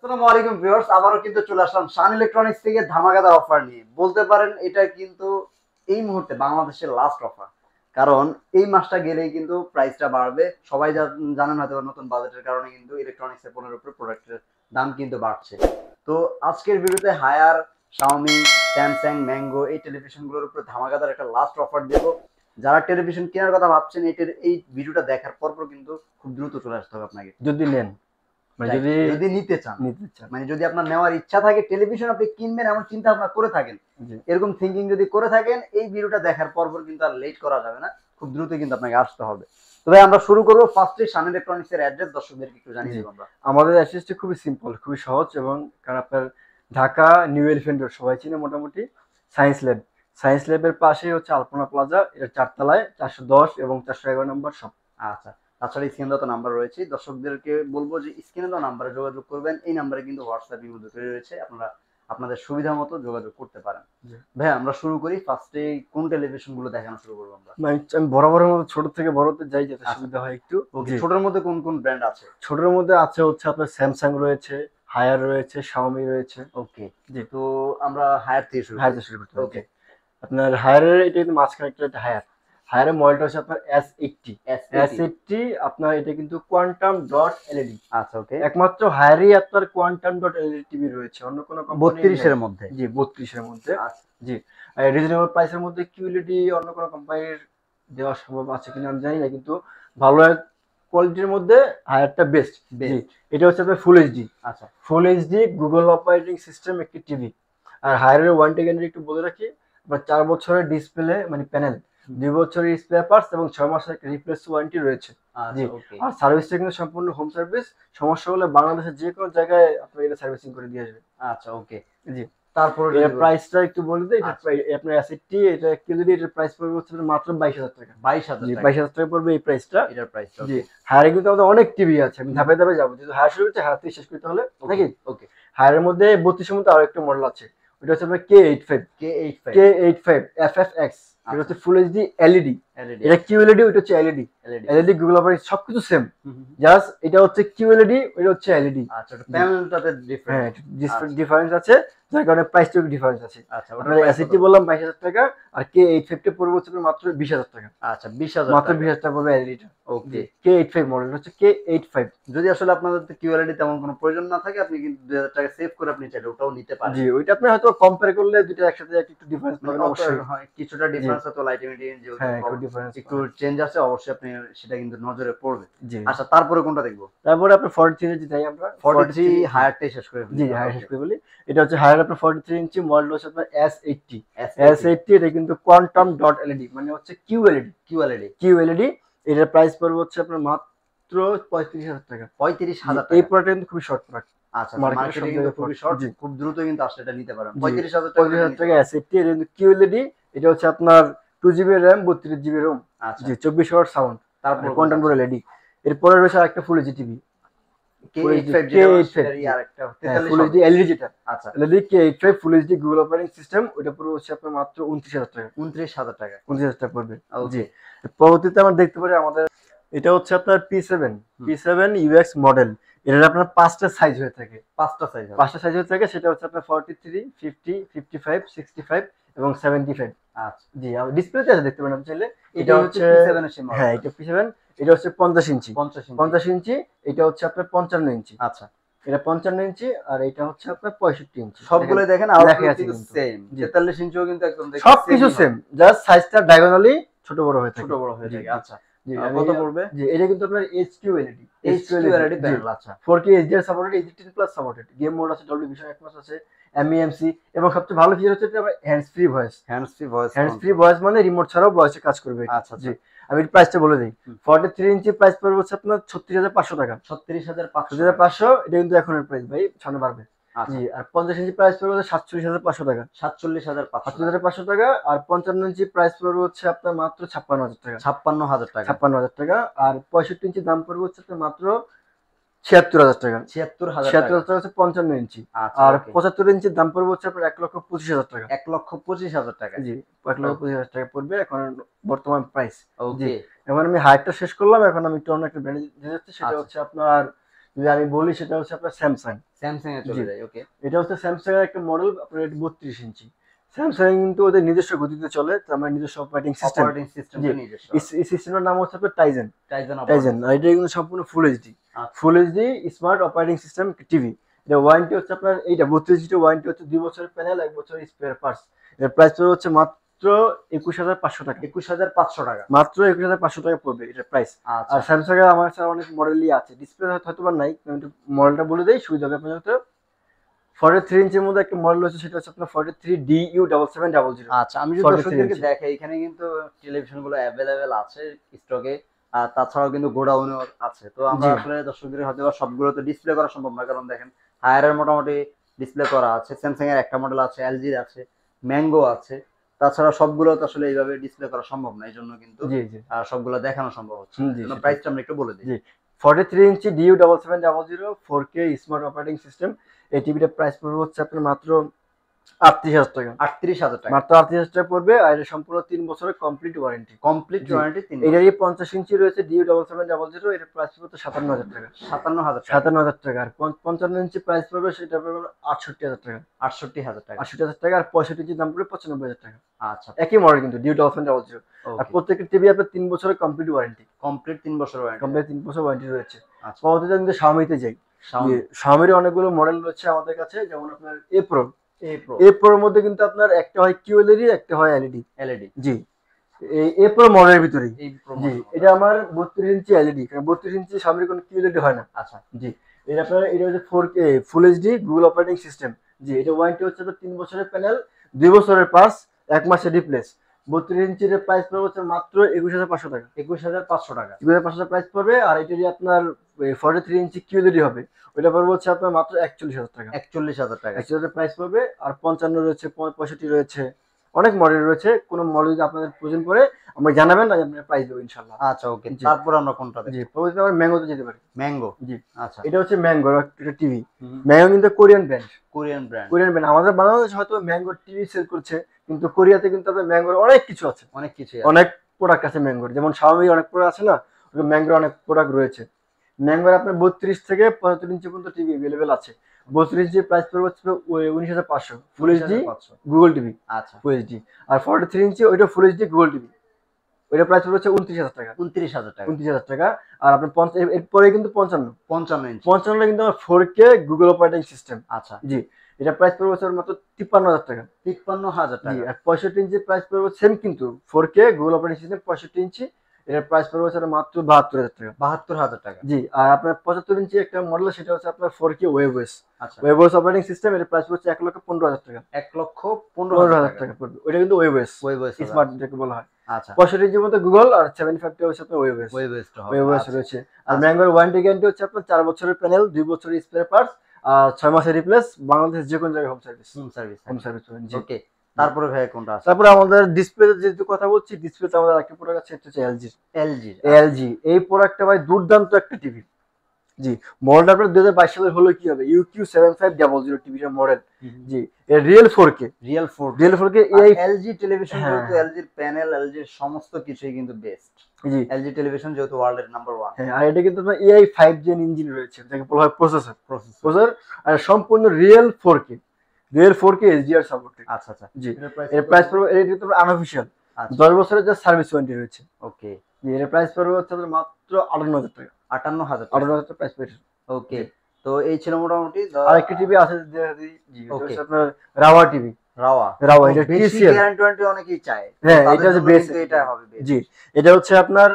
আসসালামু আলাইকুম ভিউয়ার্স, আবারও কিন্তু চলে আসলাম শান ইলেকট্রনিক্স থেকে ধামাকাদার অফার নিয়ে। বলতে পারেন এটা কিন্তু এই মুহূর্তে বাংলাদেশের লাস্ট অফার, কারণ এই মাসটা গেলেই কিন্তু প্রাইসটা বাড়বে। সবাই জানেন হয়তো নতুন বাজেটের কারণে কিন্তু ইলেকট্রনিক্সের পণ্যের উপর প্রোডাক্টের দাম কিন্তু বাড়ছে। তো আজকের ভিডিওতে হায়ার, শাওমি, স্যামসাং, ম্যাঙ্গো এই টেলিভিশনগুলোর উপর ধামাকাদার একটা লাস্ট অফার দেবো। যারা টেলিভিশন কেনার কথা ভাবছেন এই ভিডিওটা দেখার পর কিন্তু খুব দ্রুত চলে আসতে হবে আপনাকে, যদি নেন, মানে যদি নিতে চান, মানে যদি আপনার নেওয়ার ইচ্ছা থাকে, টেলিভিশন আপনি কিনবেন এমন চিন্তা ভাবনা করে থাকেন, এরকম থিঙ্কিং যদি করে থাকেন, এই ভিডিওটা দেখার পর কিন্তু আর লেট করা যাবে না, খুব দ্রুত কিন্তু আপনাকে আসতে হবে। তবে আমরা শুরু করবো ফার্স্টে শান ইলেকট্রনিক্স এর অ্যাড্রেস দর্শকদেরকে একটু জানিয়ে দেব আমরা। আমাদের অ্যাড্রেসটা খুবই সিম্পল, খুবই সহজ, এবং কারণ আপনার ঢাকা নিউ এলিফ্যান্ট রোড সবাই চিনে মোটামুটি। সায়েন্স ল্যাবের পাশেই হচ্ছে আলপনা প্লাজা, এটা 4 তলায় 410 এবং 411 নম্বর শপ। আচ্ছা, তাছাড়া স্ক্রিনে দেওয়া নাম্বার রয়েছে, দর্শকদেরকে বলবো যে স্ক্রিনে দেওয়া নাম্বারে যোগাযোগ করবেন। এই নাম্বারে কিন্তু হোয়াটসঅ্যাপ ইমো তৈরি রয়েছে, আপনারা আপনাদের সুবিধা মতো যোগাযোগ করতে পারেন। ভাই আমরা শুরু করি, ফার্স্টে কোন টেলিভিশন গুলো দেখানো শুরু করবো আমরা? আমি বরাবরের মতো ছোট থেকে বড়তে যাই, যাতে সুবিধা হয় একটু। ছোটের মধ্যে কোন কোন ব্র্যান্ড আছে? ছোটের মধ্যে আছে হচ্ছে আপনার স্যামসাং রয়েছে, হায়ার রয়েছে, শাওমি রয়েছে। ওকে, তো আমরা হায়ার থেকে শুরু করতে। ওকে, আপনার হায়ারের এটা কিন্তু মাঝখানে একটা হায়ারের মডেলটা হচ্ছে আপনার S80। আপনার এটা কিন্তু কোয়ান্টাম ডট এলইডি। আচ্ছা, ওকে, একমাত্র হায়ারই আপনার কোয়ান্টাম ডট এলইডি টিভি রয়েছে, অন্য কোনো কোম্পানি 32 এর মধ্যে। জি, 32 এর মধ্যে। জি, রিজনেবল প্রাইসের মধ্যে কিউএলইডি অন্য কোনো কোম্পানির দেওয়া সম্ভব আছে কিনা আমি জানি না, কিন্তু ভালো কোয়ালিটির মধ্যে হায়ারটা বেস্ট। জি, এটা হচ্ছে আপনার ফুল এইচডি। আচ্ছা, full HD Google operating system একটি টিভি। আর হায়ারের ওয়ারেন্টি গ্যারান্টি একটু বলে রাখি, আপনার 4 বছরের ডিসপ্লে মানে প্যানেল, 2 বছরের স্পেয়ার পার্টস এবং 6 মাসের একটা রিপ্লেস ওয়ারেন্টি রয়েছে। জি, আর সার্ভিসটা কিন্তু সম্পূর্ণ হোম সার্ভিস। সমস্যা হলে বাংলাদেশের যে কোনো জায়গায় আপনি এটা সার্ভিসিং করে দিয়ে আসবে। আচ্ছা, ওকে, জি। তারপরে এর প্রাইসটা একটু বলে দেই। এটা আপনার অ্যাসেটটি, এটা কিউএলইডি, এটার প্রাইস পড়বে হচ্ছে মাত্র 22,000 টাকা। 22,000 টাকা পড়বে এই প্রাইসটা, এটার প্রাইস। জি। হায়ারে কিন্তু আমাদের অনেক টিভি আছে, আমি ধাপে ধাপে যাবো, যেহেতু হায়ার শুরু হচ্ছে, হায়ার থেকে শেষ করতে হলে নাকি। ওকে, হায়ারের মধ্যে 32 এর মধ্যে আরো একটা মডেল আছে, ওটা হচ্ছে আপনার K85 FFX। এটা হচ্ছে ফুল এইচডি এলইডি, এটা কিউএলইডি, ওটা হচ্ছে এলইডি গুগল অপারেটিং সবকিছু সেম, জাস্ট এটা হচ্ছে কিউএলইডি, ওটা হচ্ছে এলইডি। আচ্ছা, প্যানেলটাতে ডিফারেন্স আছে, যার কারণে প্রাইসটা একটু ডিফারেন্স আছে। আচ্ছা, আমরা এসিটি বললাম 22,000 টাকা, আর K85 টা পড়বে হচ্ছে মাত্র 20,000 টাকা। আচ্ছা, 20,000 মাত্র 20,000 টাকা পড়বে এলইডিটা। ওকে, K85 মডেল হচ্ছে K85। যদি আসলে আপনাদের কিউএলইডি তেমন কোনো প্রয়োজন না থাকে, আপনি কিন্তু 2,000 টাকা সেভ করে আপনি চাইলে ওটাও নিতে পারেন। জি, ওইটা আপনি হয়তো কম্পেয়ার করলে দুটো একসাথে একটু ডিফারেন্স পাবেন, অবশ্যই হয় কিছুটা ডিফারেন্স আছে, লাইটিং যেহেতু ডিফারেন্স একটু চেঞ্জ আছে, অবশ্যই আপনি সেটা কিন্তু নজরে পড়বে। আচ্ছা, তারপরে কোনটা দেখবো? তারপরে আপনি 43 ইঞ্চি যাই আমরা। 43 হায়ারটাই শেষ করে জি, হায়ার শেষ করে বলি। এটা হচ্ছে হায়ার আপনার 43 ইঞ্চি মডেল হচ্ছে আপনার S80। এটা কিন্তু কোয়ান্টাম ডট এলইডি, মানে হচ্ছে কিউএলইডি। এটার প্রাইস পড়বে হচ্ছে আপনার মাত্র 35,000 টাকা। 35,000 টাকা। এই প্রোডাক্টটা কিন্তু খুবই শর্ট প্রোডাক্ট। আচ্ছা, মার্কেটে কিন্তু খুবই শর্ট, খুব দ্রুত কিন্তু আসলে এটা নিতে পারেন। 35,000 টাকা S80। এটা কিন্তু কিউএলইডি, এটা হচ্ছে আপনার 2GB RAM 32GB ROM। আচ্ছা, জি, 24 ওয়াট সাউন্ড, তারপর কোয়ান্টাম ডট এলইডি। এরপরে রয়েছে আরেকটা full HD TV, full HD LED যেটা। আচ্ছা, এলইডি K85 ফুল এইচডি গুগল অপারেটিং সিস্টেম, ওটা পুরো হচ্ছে আপনার মাত্র 29,000 টাকা। 29,000 টাকা পড়বে। জি, পরবর্তীতে আমরা দেখতে পারি আমাদের এটা হচ্ছে আপনার P7 UX মডেল। এটার আপনার 5টা সাইজ হয়ে থাকে, 5টা সাইজ হয়ে থাকে। সেটা হচ্ছে আপনার 43, 50, 55, 65 এবং 75। আচ্ছা, জি, ডিসপ্লেতে আছে, দেখতে পারেন আপনি চাইলে। এটা হচ্ছে P7 এর মডেল। হ্যাঁ, এটা P7, এটা হচ্ছে 50 ইঞ্চি। এটা হচ্ছে আপনার 55 ইঞ্চি। আচ্ছা, এটা 55 ইঞ্চি, আর এটা হচ্ছে আপনার 65 ইঞ্চি। সবগুলো দেখেন আউটপুট কিন্তু সেম। 43 ইঞ্চিও কিন্তু একদম দেখেন সবকিছু সেম, জাস্ট সাইজটা ডায়াগোনালি ছোট বড় হয়ে থাকে। আচ্ছা, জি, কত পড়বে? জি, এটা কিন্তু আপনার HQLED প্যানেল। আচ্ছা, 4K HDR supported, HD10+ supported, game mode আছে, ডলবি ভিশন অ্যাটমস আছে, MEMC, এবং সবচেয়ে ভালো ফিচার হচ্ছে এটা হ্যান্ডস ফ্রি ভয়েস মানে রিমোট ছাড়াও ভয়েসে কাজ করবে। আচ্ছা, জি, আমি প্রাইসটা বলে দিই। 43 ইঞ্চি প্রাইস পড়বে হচ্ছে আপনার 36,500 টাকা। 36,500, এটা কিন্তু এখনের প্রাইস ভাই, সামনে বাড়বে। জি, আর 50 ইঞ্চি প্রাইস পড়বে 47,500 টাকা। 47,500 টাকা। আর 55 ইঞ্চি প্রাইস পড়বে হচ্ছে আপনার মাত্র 56,000 টাকা। 56,000 টাকা। আর 65 ইঞ্চি দাম পড়বে হচ্ছে আপনার মাত্র 76,000 টাকা। 76,000 টাকা হচ্ছে 55 ইঞ্চি। আর 75 ইঞ্চির দাম পড়বে হচ্ছে আপনার 1,25,000 টাকা। 1,25,000 টাকা। জি, 1,25,000 টাকা পড়বে এখন বর্তমান প্রাইস। জি, এখন আমি হাইটটা শেষ করলাম, এখন আমি একটু অন্য একটা ব্র্যান্ডে যেতে যাচ্ছি, সেটা হচ্ছে আপনার, যদি আমি বলি, সেটা হচ্ছে আপনার স্যামসাং। স্যামসাং এ চলে যায়। ওকে, এটা হচ্ছে স্যামসাং এর একটা মডেল, আপনার এটা 32 ইঞ্চি। স্যামসাং কিন্তু ওদের নিজস্ব গতিতে চলে, তার মানে নিজস্ব অপারেটিং সিস্টেম। অপারেটিং সিস্টেমটা নিজস্ব। এই সিস্টেমের নাম হচ্ছে আপনার টাইজেন। Tizen Tizen, operating. আর এটা কিন্তু সম্পূর্ণ ফুল এইচডি। আচ্ছা full HD smart operating system TV. এটা ওয়ারেন্টি হচ্ছে আপনার, এইটা 32 জিবি ওয়ারেন্টি হচ্ছে 2 বছরের প্যানেল, 1 বছরের স্পেয়ার পার্টস। এর প্রাইস পড়বে হচ্ছে মাত্র 21500 টাকা। 21500 টাকা। মাত্র 21500 টাকা পড়বে এটার প্রাইস। আচ্ছা আর স্যামসাং এর আমার কাছে অনেক মডেলই আছে, ডিসপ্লে হয়তো বা নাই, আমি একটু মডেলটা বলে দেই সুবিধা হবে আপনার হয়তো। 43 ইঞ্চির মধ্যে একটা মডেল আছে, সেটা হচ্ছে আপনার 43DU7700। আচ্ছা, আমি যদি 43 দর্শকদেরকে ইঞ্চি। দেখাই, এখানে কিন্তু টেলিভিশন গুলো অ্যাভেলেবেল আছে স্টকে, আর তাছাড়াও কিন্তু গোডাউনেও আছে। তো আমরা জি আসলে দর্শকদের হয়তো বা সবগুলো তো ডিসপ্লে করা সম্ভব না, কারণ দেখেন হায়ারের মোটামুটি ডিসপ্লে করা আছে, স্যামসাং এর একটা মডেল আছে, এলজির আছে, ম্যাঙ্গো আছে। তাছাড়া সবগুলো তো আসলে এইভাবে ডিসপ্লে করা সম্ভব না, এই জন্য কিন্তু জি জি সবগুলো দেখানো সম্ভব হচ্ছে হুম, না। জি জন্য সেটাই। প্রাইসটা আমরা একটু বলে দিই। জি 43 ইঞ্চি DU7700 4K smart operating system. এই টিভিটার প্রাইস পড়বে হচ্ছে আপনার মাত্র 38000 টাকা। 38000 টাকা। মাত্র 38000 টাকা পড়বে, আর এটা সম্পূর্ণ 3 বছরের কমপ্লিট ওয়ারেন্টি। কমপ্লিট জি। ওয়ারেন্টি 3 এটারই 50 ইঞ্চি রয়েছে DU7700, এটার প্রাইস পড়বে 57000 টাকা। 57000 টাকা। 57000 টাকা। আর 55 ইঞ্চি প্রাইস পড়বে, সেটা পড়বে 68000 টাকা। 68000 টাকা। 68000 টাকা। আর 65 ইঞ্চির দাম পড়বে 95000 টাকা। আচ্ছা একই মডেল কিন্তু DU7700। আর ওকে, প্রত্যেকটা টিভি আপনার 3 বছরের কমপ্লিট ওয়ারেন্টি। কমপ্লিট 3 বছর ওয়ারেন্টি। কমপ্লিট 3 বছর ওয়ারেন্টি রয়েছে। আচ্ছা পরবর্তীতে কিন্তু Xiaomi-তে যাই। Xiaomi Xiaomi-র অনেকগুলো মডেল রয়েছে আমাদের কাছে, যেমন আপনার A Pro। A Pro A Pro এর মধ্যে কিন্তু আপনার একটা হয় QLED, একটা হয় LED। LED। জি, এই A Pro মডেলের ভিতরেই। এই Pro জি, model। এটা আমার 32 ইঞ্চি LED, কারণ 32 ইঞ্চি Xiaomi-র কোনো QLED হয় না। আচ্ছা জি, এটা আপনার, এটা হচ্ছে 4K full HD Google operating system. জি, এটা ওয়ারেন্টি হচ্ছে আপনার 3 বছরের প্যানেল, 2 বছরের পাস, 1 মাসের রিপ্লেস। 32 ইঞ্চির প্রাইস পড়বে হচ্ছে মাত্র 21500 টাকা। 21500 টাকা। 21500 প্রাইস পড়বে। আর এটা যে আপনার 43 ইঞ্চি QLED হবে, ওটা পড়বে হচ্ছে আপনার মাত্র 41000 টাকা। 41000 টাকা। 41000 প্রাইস পড়বে। আর 55 রয়েছে, 65 রয়েছে, অনেক মডেল রয়েছে। কোন মডেল যদি আপনাদের প্রয়োজন পড়ে আমাকে জানাবেন, আমি আপনার প্রাইস দেবো ইনশাআল্লাহ। আচ্ছা ওকে, জি। তারপর আমরা কোনটা জি, দেখব? পরবর্তীতে আমরা ম্যাঙ্গোতে যেতে পারি। ম্যাঙ্গো। জি, আচ্ছা, এটা হচ্ছে ম্যাঙ্গো একটা টিভি। হুম, ম্যাঙ্গো কিন্তু Korean brand. Korean brand. Korean brand. আমাদের বাংলাদেশ হয়তো ম্যাঙ্গো টিভি সেল করছে, কিন্তু কোরিয়াতে কিন্তু আপনার ম্যাঙ্গোর অনেক কিছু আছে, অনেক কিছু অনেক প্রোডাক্ট আছে ম্যাঙ্গোর। যেমন Xiaomi অনেক প্রোডাক্ট আছে না, ম্যাঙ্গোর অনেক প্রোডাক্ট রয়েছে। ম্যাঙ্গোর আপনার 32 থেকে 75 ইঞ্চি পর্যন্ত টিভি अवेलेबल আছে। 32 ইঞ্চি প্রাইস পড়বে হচ্ছে 19500 ফুল এইচডি 500। Google TV. আচ্ছা ফুল এইচডি। আর 43 ইঞ্চি ওইটা ফুল এইচডি গুগল টিভি, ওইটা প্রাইস পড়বে হচ্ছে 29000 টাকা। 29000 টাকা। 29000 টাকা। আর আপনার এরপরে কিন্তু 55 55 ইঞ্চি। 55 কিন্তু আমার 4K গুগল অপারেটিং সিস্টেম। আচ্ছা জি, এটা প্রাইস পড়বে হচ্ছে মাত্র 53000 টাকা। 53000 জি, টাকা। আর 65 ইঞ্চি প্রাইস পড়বে সেম কিন্তু 4K গুগল অপারেটিং সিস্টেম 65 ইঞ্চি, এটার প্রাইস পড়বে হচ্ছে মাত্র 72000 টাকা। 72000 টাকা। জি, আর আপনার 75 ইঞ্চি একটা মডেল, সেটা হচ্ছে আপনার 4K ওয়েবওএস। আচ্ছা ওয়েবওএস অপারেটিং সিস্টেম, এর প্রাইস পড়ছে 1,15,000 টাকা। 1,15,000 টাকা পড়বে। ওটা কিন্তু ওয়েবওএস ওয়েবওয়েস স্মার্ট যেটাকে বলা হয়। আচ্ছা 65 ইঞ্চির মধ্যে গুগল, আর 75 টা হচ্ছে আপনার ওয়েবওএস। ওয়েবওয়েসটা হবে। ওয়েবওএস আচ্ছা রয়েছে। আর ম্যাঙ্গোর ওয়ারেন্টি গ্যারান্টি হচ্ছে আপনার 4 বছরের প্যানেল, 2 বছরের স্পেয়ার পার্টস, আর 6 মাসের রিপ্লেস, বাংলাদেশ যে কোনো জায়গায় home service. Home service. Home service পাবেন। জি। ওকে, তারপরে ভাই কোনটা আছে? তারপরে আমাদের ডিসপ্লেতে যেহেতু কথা বলছি, ডিসপ্লেতে আমাদের একটা প্রোডাক্ট আছে, এটা হচ্ছে এলজি। এলজি। এলজি এই প্রোডাক্টটা ভাই দুর্দান্ত একটা টিভি। জি, মডেলটা আপনার 2022 সালের হলো কি হবে, UQ7500 টিভির মডেল। জি, এর real 4K, real 4 real 4K এই। এলজি টেলিভিশন হ্যাঁ, যেহেতু, এলজির প্যানেল, এলজির সমস্ত কিছুই কিন্তু বেস্ট। জি এলজি টেলিভিশন যেহেতু ওয়ার্ল্ডের নাম্বার 1 হ্যাঁ। আর এটা কিন্তু আপনার AI 5 জেন ইঞ্জিন রয়েছে, যাকে বলা হয় প্রসেসর। প্রসেসর। আর সম্পূর্ণ real 4K, real 4K HDR supported. আচ্ছা আচ্ছা, জি, এটার এর প্রাইস পড়বে, এটা কিন্তু আনঅফিশিয়াল, আচ্ছা 10 বছরের যে সার্ভিস ওয়ারেন্টি রয়েছে। ওকে, জি, এর প্রাইস পড়বে হচ্ছে আপনার মাত্র 58000 টাকা। 58000 টাকা। 58000 টাকা প্রাইস পড়বে। ওকে, তো এই ছিল মোটামুটি আরেকটা টিভি আছে যে, জি, এটা ওকে, হচ্ছে আপনার রাওয়া টিভি। রাওয়া। রাওয়া, এটা বেশি TCL। গ্যারান্টি ওয়ারেন্টি অনেকেই চায়। হ্যাঁ, তাদের এটা হচ্ছে জন্য বেস। কিন্তু এটা হবে বেস্ট। জি, এটা হচ্ছে আপনার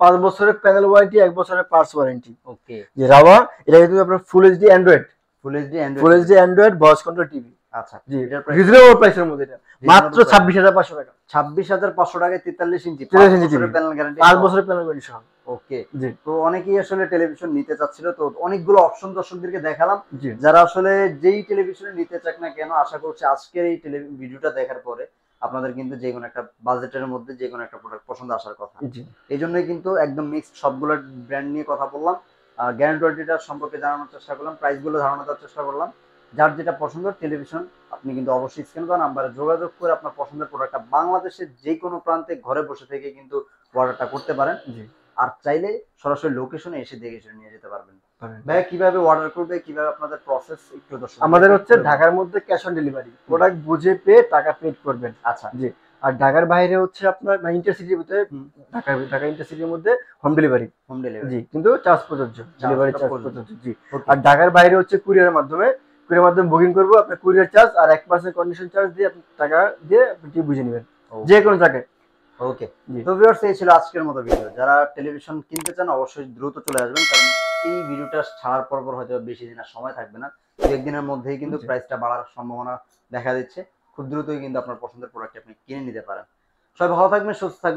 5 বছরের প্যানেল ওয়ারেন্টি, 1 বছরের পার্টস ওয়ারেন্টি। ওকে, যে রাওয়া, এটা কিন্তু আপনার full HD Android, full HD full HD Android voice control TV. আচ্ছা, জি, এটার প্রাইস রিজনেবল প্রাইসের মধ্যে, এটা মাত্র 26500 টাকা। 26500 টাকায় 43 ইঞ্চি 43 ইঞ্চি বছরের টিভি, প্যানেল গ্যারান্টি। 5 বছরের প্যানেল ওয়ারেন্টি সহ। ওকে, জি তো অনেকেই আসলে টেলিভিশন নিতে চাচ্ছিল, তো অনেকগুলো অপশন দর্শকদেরকে দেখালাম। জি যারা আসলে যেই টেলিভিশন নিতে চাক না কেন, আশা করছি আজকের এই ভিডিওটা দেখার পরে আপনাদের কিন্তু যে কোনো একটা বাজেটের মধ্যে যে কোনো একটা প্রোডাক্ট পছন্দ আসার কথা। জি এই জন্যই কিন্তু একদম মিক্সড সবগুলো ব্র্যান্ড নিয়ে কথা বললাম, গ্যারান্টি ওয়ারেন্টিটা সম্পর্কে জানানোর চেষ্টা করলাম, প্রাইসগুলো ধারণা দেওয়ার চেষ্টা করলাম। যার যেটা পছন্দ টেলিভিশন, আপনি কিন্তু অবশ্যই স্ক্রিন করা নাম্বারে যোগাযোগ করে আপনার পছন্দের প্রোডাক্টটা বাংলাদেশের যে কোনো প্রান্তে ঘরে বসে থেকে কিন্তু অর্ডারটা করতে পারেন। জি আর চাইলে সরাসরি লোকেশনে এসে দেখে শুনে নিয়ে যেতে পারবেন। ভাইয়া কিভাবে অর্ডার করবে, কিভাবে আপনাদের প্রসেস একটু দর্শক আমাদের হচ্ছে ঢাকার মধ্যে ক্যাশ অন ডেলিভারি, প্রোডাক্ট বুঝে পেয়ে টাকা পেড করবেন। আচ্ছা জি। আর ঢাকার বাইরে হচ্ছে আপনার ইন্টারসিটির ভিতরে, ঢাকা ইন্টারসিটির মধ্যে হোম ডেলিভারি। হোম ডেলিভারি জি, কিন্তু চার্জ প্রযোজ্য, ডেলিভারি চার্জ প্রযোজ্য। প্রযোজ্য। জি। আর ঢাকার বাইরে হচ্ছে কুরিয়ারের মাধ্যমে বুকিং করবো, আপনার কুরিয়ার চার্জ আর 1% কন্ডিশন চার্জ দিয়ে আপনি টাকা দিয়ে আপনি বুঝে নেবেন যে কোনো জায়গায়। ওকে, তো ভিউয়ার্স এই ছিল আজকের মতো ভিডিও। যারা টেলিভিশন কিনতে চান অবশ্যই দ্রুত চলে আসবেন, কারণ এই ভিডিওটা ছাড়ার পর হয়তো বেশি দিন আর সময় থাকবে না, দু একদিনের মধ্যেই কিন্তু প্রাইসটা বাড়ার সম্ভাবনা দেখা দিচ্ছে। খুব দ্রুতই কিন্তু আপনার পছন্দের প্রোডাক্ট আপনি কিনে নিতে পারেন। সবাই ভালো থাকবেন, সুস্থ থাকবেন।